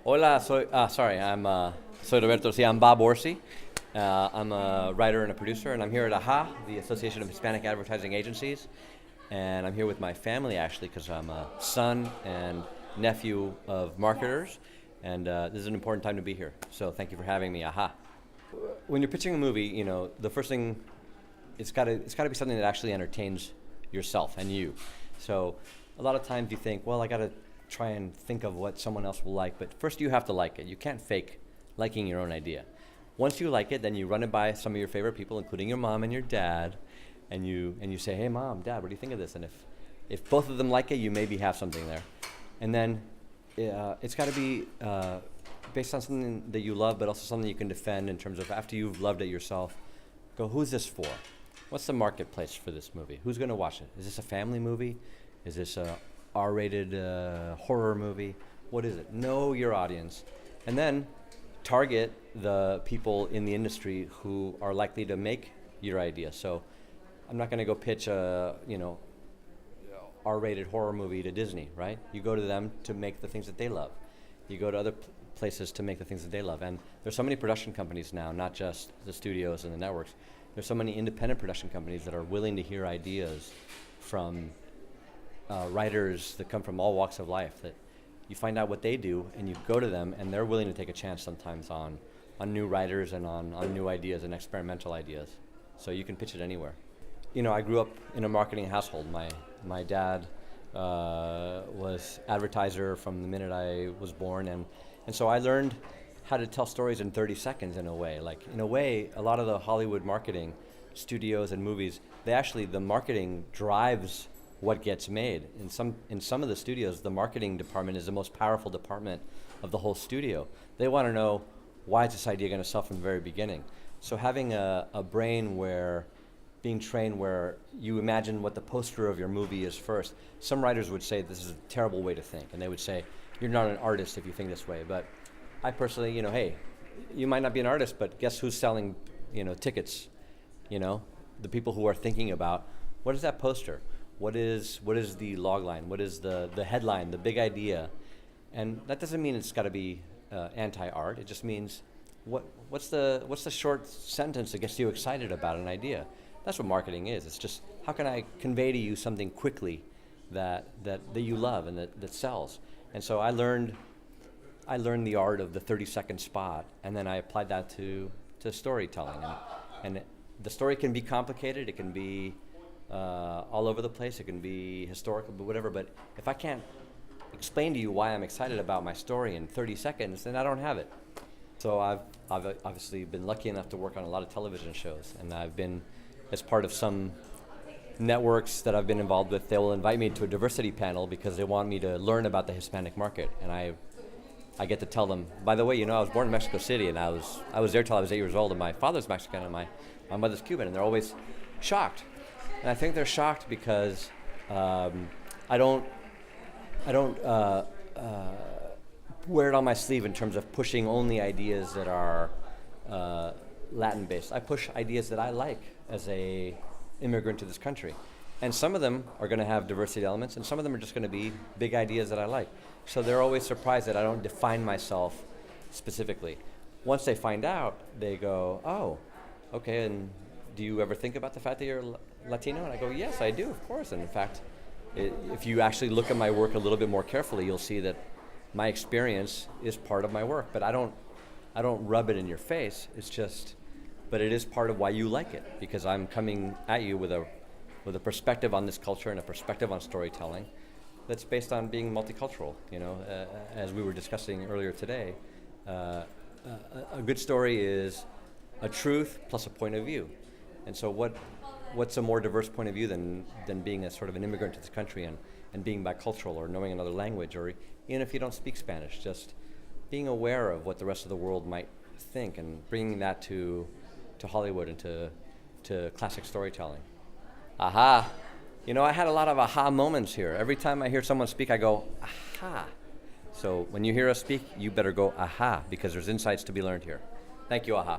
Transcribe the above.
Hola, soy Roberto. Sí, I'm Bob Orci. I'm a writer and a producer, and I'm here at AHAA, the Association of Hispanic Advertising Agencies. And I'm here with my family, actually, because I'm a son and nephew of marketers, and this is an important time to be here. So thank you for having me, AHAA. When you're pitching a movie, the first thing, it's got to be something that actually entertains yourself and you. So a lot of times you think, well, I got to try and think of what someone else will like, but first you have to like it. You can't fake liking your own idea. Once you like it, then you run it by some of your favorite people, including your mom and your dad, and you say, hey mom, dad, what do you think of this? And if both of them like it, you maybe have something there. And then it's got to be based on something that you love, but also something you can defend in terms of after you've loved it yourself, go, who's this for? What's the marketplace for this movie? Who's going to watch it? Is this a family movie? Is this a R-rated horror movie? What is it? Know your audience. And then target the people in the industry who are likely to make your idea. So I'm not going to go pitch a R-rated horror movie to Disney, right? You go to them to make the things that they love. You go to other places to make the things that they love. And there's so many production companies now, not just the studios and the networks. There's so many independent production companies that are willing to hear ideas from writers that come from all walks of life, that you find out what they do and you go to them and they're willing to take a chance sometimes on new writers and on new ideas and experimental ideas. So you can pitch it anywhere. I grew up in a marketing household. My dad was advertiser from the minute I was born, and so I learned how to tell stories in 30 seconds in a way. Like, in a way, a lot of the Hollywood marketing studios and movies, the marketing drives what gets made. In some of the studios, the marketing department is the most powerful department of the whole studio. They want to know, why is this idea going to sell from the very beginning? So having a brain being trained where you imagine what the poster of your movie is first. Some writers would say this is a terrible way to think, and they would say, you're not an artist if you think this way. But I personally, hey, you might not be an artist, but guess who's selling, tickets? The people who are thinking about, what is that poster? What is the log line? What is the headline, the big idea? And that doesn't mean it's got to be anti-art. It just means what's the short sentence that gets you excited about an idea? That's what marketing is. It's just, how can I convey to you something quickly that you love and that sells? And so I learned the art of the 30-second spot, and then I applied that to storytelling. And the story can be complicated. It can be all over the place. It can be historical, but whatever. But if I can't explain to you why I'm excited about my story in 30 seconds, then I don't have it. So I've obviously been lucky enough to work on a lot of television shows, and I've been, as part of some networks that I've been involved with, they will invite me to a diversity panel because they want me to learn about the Hispanic market. And I get to tell them, by the way, I was born in Mexico City, and I was there till I was 8 years old, and my father's Mexican and my mother's Cuban, and they're always shocked. And I think they're shocked because I don't wear it on my sleeve in terms of pushing only ideas that are Latin-based. I push ideas that I like as a immigrant to this country. And some of them are going to have diversity elements, and some of them are just going to be big ideas that I like. So they're always surprised that I don't define myself specifically. Once they find out, they go, oh, okay, and do you ever think about the fact that you're Latino? And I go, yes, I do, of course. And in fact, if you actually look at my work a little bit more carefully, you'll see that my experience is part of my work. But I don't rub it in your face. But it is part of why you like it, because I'm coming at you with a perspective on this culture and a perspective on storytelling that's based on being multicultural. As we were discussing earlier today, a good story is a truth plus a point of view. And so what's a more diverse point of view than being a sort of an immigrant to this country and being bicultural or knowing another language, or even if you don't speak Spanish, just being aware of what the rest of the world might think and bringing that to Hollywood and to classic storytelling. Aha. I had a lot of aha moments here. Every time I hear someone speak, I go, aha. So when you hear us speak, you better go, aha, because there's insights to be learned here. Thank you, aha.